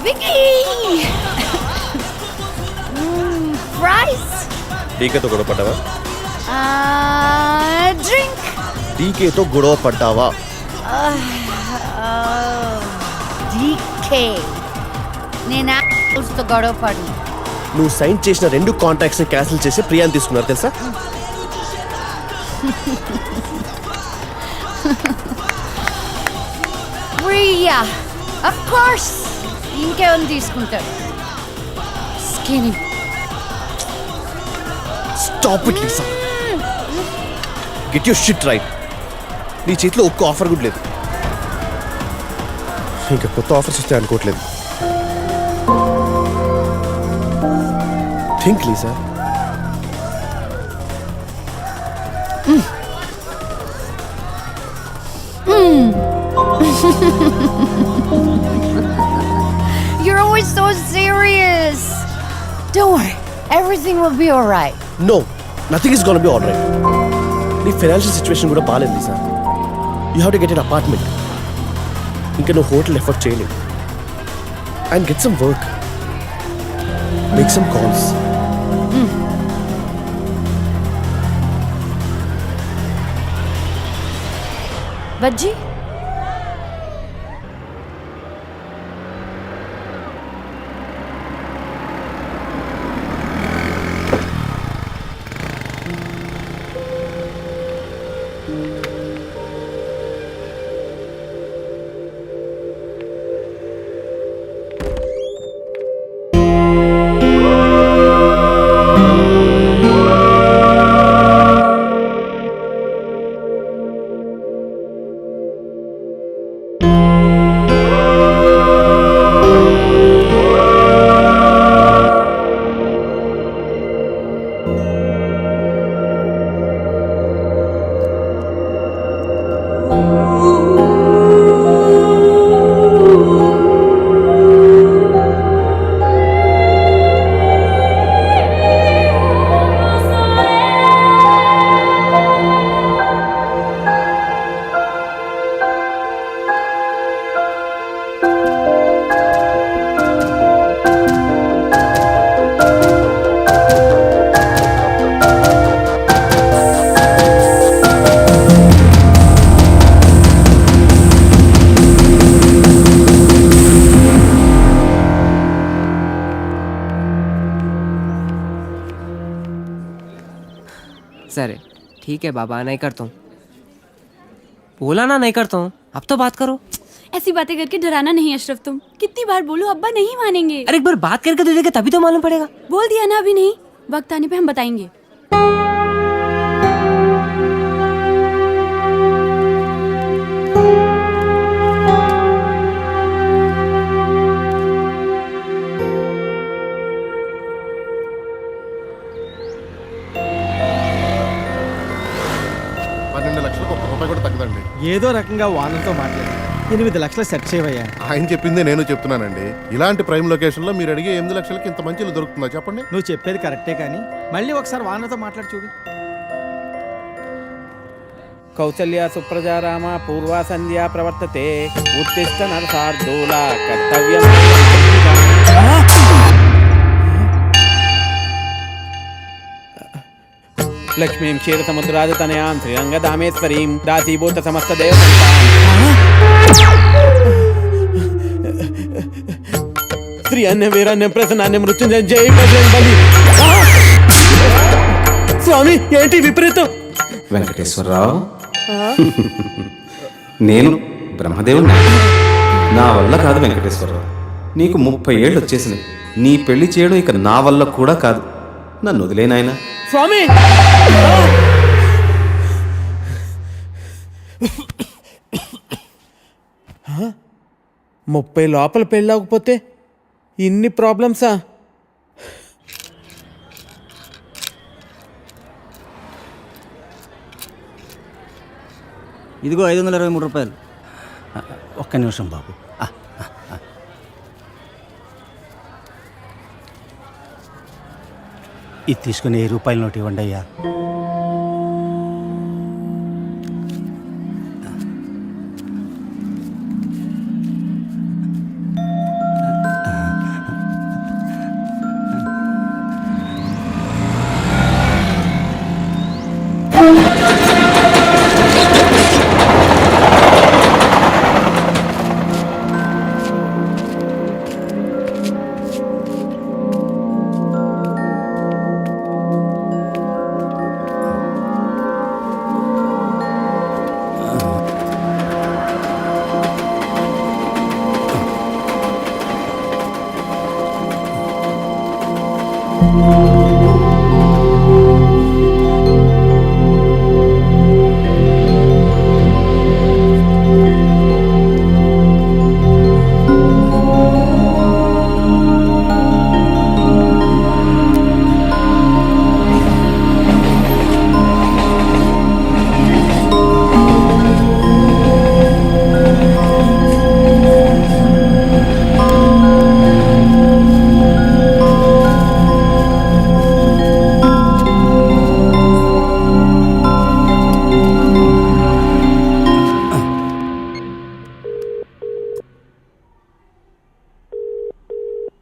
Vicky! Fries? డీకేతో గొడవ పడ్డావా? Drink? డీకేతో గొడవ పడ్డావా? DK. నేను తో గొడవ పడి. నువ్వు సైన్ చేసిన 2 కాంట్రాక్ట్స్ క్యాన్సిల్ చేసి ప్రియాని తీసుకున్నారు తెలుసా? ప్రియా ఆఫ్ కోర్స్ ఇంకేమని తీసుకుంటాడు. Skinny. Stop it Lisa. Get your shit right. నీ చేతిలో ఒక్క ఆఫర్ కూడా లేదు. ఇంకా కొత్త ఆఫర్స్ వస్తాయి అనుకోవట్లేదు. Think Lisa. You're always so serious. Don't worry. Everything will be all right. No, nothing is gonna be all right. నీ ఫైనాన్షియల్ సిచ్యువేషన్ కూడా బాగాలేదు Lisa. You have to get an apartment. ఇంకా నువ్వు హోటల్ ఎఫర్ట్ చేయలేవు. And get some work. Make some calls. బజ్జీ sir ठीक है बाबा, नहीं करता हूँ. बोला ना नहीं करता हूँ. अब तो बात करो. ऐसी बातें करके डराना नहीं अशरफ. तुम कितनी बार बोलो, अब्बा नहीं मानेंगे. अरे एक बार बात करके तो देखे, तभी तो मालूम पड़ेगा. बोल दिया ना, अभी नहीं, वक्त आने पे हम बताएंगे. ఏదో రకంగా వానలతో మాట్లాడి 8 లక్షలు సెట్ చేయవయ్యా. ఆయన చెప్పిందే నేను చెప్తున్నానండి. ఇలాంటి ప్రైమ్ లొకేషన్ లో మీరు అడిగే 8 లక్షలకి ఇంత మంచి ఇల్లు దొరుకుతుందా చెప్పండి? నువ్వు చెప్పేది కరెక్టే, కానీ మళ్ళీ ఒకసారి వానలతో మాట్లాడి చూడు. కౌసల్య సుప్రజా రామ పూర్వా సంధ్యా ప్రవర్తతే ఉత్తిష్ట నరసార్దూల కర్తవ్యం. లక్ష్మీం క్షీరసముద్రాజతనయాం శ్రీరంగదామేశ్వరీం దాసీభూత సమస్త దేవతంతాం శ్రీ అన్య వీరాన్యం ప్రసన్నాన్యం మృత్యుంజయ జై బజరంగబలి. స్వామి ఏంటి విపరీతం? వెంకటేశ్వరరావు, నేను బ్రహ్మదేవుని. నా వల్ల కాదు వెంకటేశ్వరరావు. నీకు 30 ఏళ్ళు వచ్చేసినాయి. నీ పెళ్లి చేయడం ఇక నా వల్ల కూడా కాదు. నన్ను వదిలేనాయనా. స్వామి 30 లోపల పెళ్ళవకపోతే ఇన్ని ప్రాబ్లమ్సా? ఇదిగో 523 రూపాయలు. ఒక్క నిమిషం బాబు. ఇది తీసుకుని 10 రూపాయల నోటు ఇవ్వండి అయ్యా.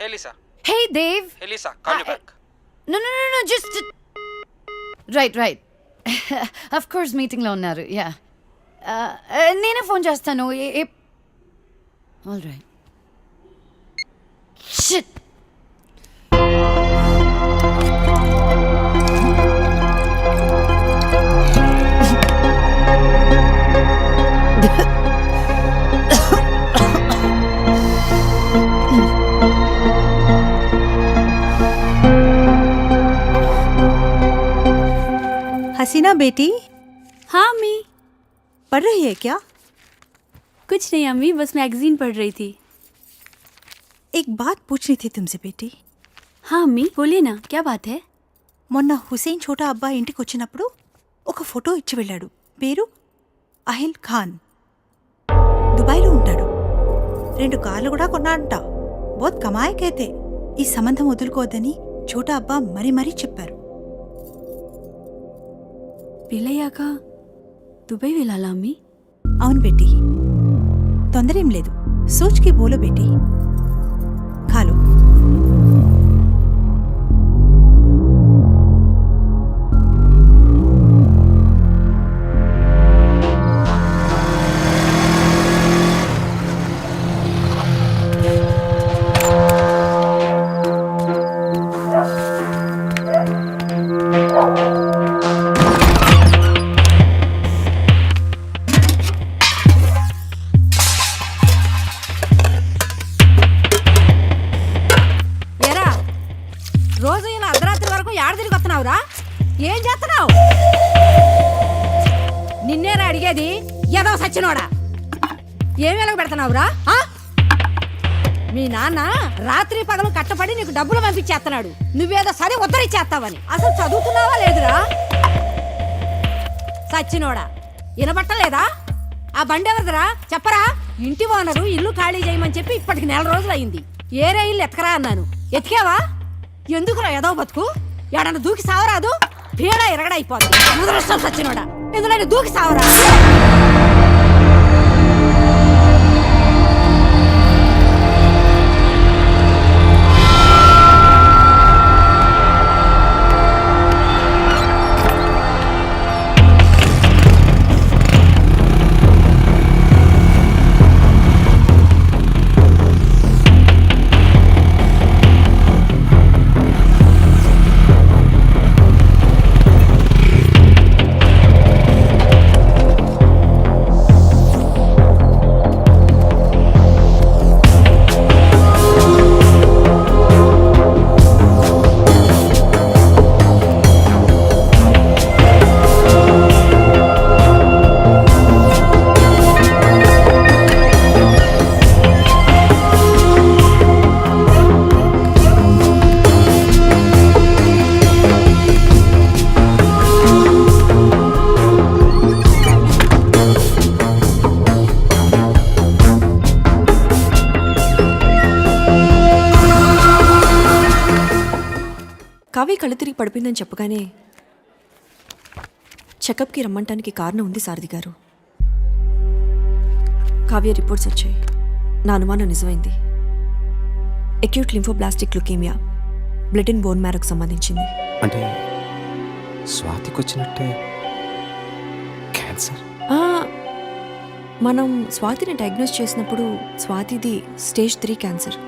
Hey Lisa. Hey, Dave. Hey Lisa, call you back. No, just... Right. Of course, meeting lo unnaru. Yeah. నేనే ఫోన్ చేస్తాను. All right. Shit. हसीना बेटी हाँ अम्मी। पढ़ रही है क्या? कुछ नहीं अम्मी, बस मैगजीन पढ़ रही थी। एक बात पूछनी थी तुमसे बेटी. हाँ अम्मी बोलिए ना, क्या बात है? మొన్న హుసేన్ ఛోటా అబ్బాయి ఇంటికి వచ్చినప్పుడు ఒక ఫోటో ఇచ్చి వెళ్ళాడు. పేరు అహిల్ ఖాన్. దుబాయ్లో ఉంటాడు. 2 కార్లు కూడా కొన్నాడంట. బోత్ కమాయ్ కైతే. ఈ సంబంధం వదులుకోవద్దని ఛోటా అబ్బా మరీ చెప్పారు. పెళ్ళయ్యాక దుబాయ్ వెళ్ళాలా అమ్మి? అవును బేటీ, తొందరేం లేదు. సోచ్కి బోలో బేటీ. ఖాలో. రోజు ఇలా అర్ధరాత్రి వరకు ఏడ తిరిగి వస్తున్నావురా? ఏం చేస్తున్నావు? నిన్నేరా అడిగేది, ఏదో సచ్చినోడా. ఏం వెలగ పెడుతున్నావురా? మీ నాన్న రాత్రి పగలు కట్టపడి నీకు డబ్బులు పంపించేస్తున్నాడు. నువ్వేదో సరే ఉద్ధరిచ్చేస్తావని. అసలు చదువుతున్నావా లేదురా? సచ్చినోడా, వినబట్టలేదా? ఆ బండి ఎవరిదిరా చెప్పరా? ఇంటి ఓనరు ఇల్లు ఖాళీ చేయమని చెప్పి ఇప్పటికి 4 రోజులు అయింది. ఏరే ఇల్లు ఎతకరా అన్నాను, ఎతికావా? ఎందుకురా ఏదో బతుకు? ఎడన్నా దూకి సావరాదు, పీడ ఎరగడైపోదు. ముదరష్టం సచ్చినోడా, ఎందులో దూకి సావరా? కావ్య కళ్ళు తిరిగి పడిపోయిందని చెప్పగానే చెకప్కి రమ్మంటానికి కారణం ఉంది సారథి గారు. కావ్య రిపోర్ట్స్ వచ్చాయి. నా అనుమానం నిజమైంది. Acute lymphoblastic leukaemia, blood and bone మ్యారోకు సంబంధించింది. అంటే స్వాతికి వచ్చినట్టే క్యాన్సర్. మనం స్వాతిని డయాగ్నోస్ చేసినప్పుడు స్వాతిది స్టేజ్ 3 క్యాన్సర్.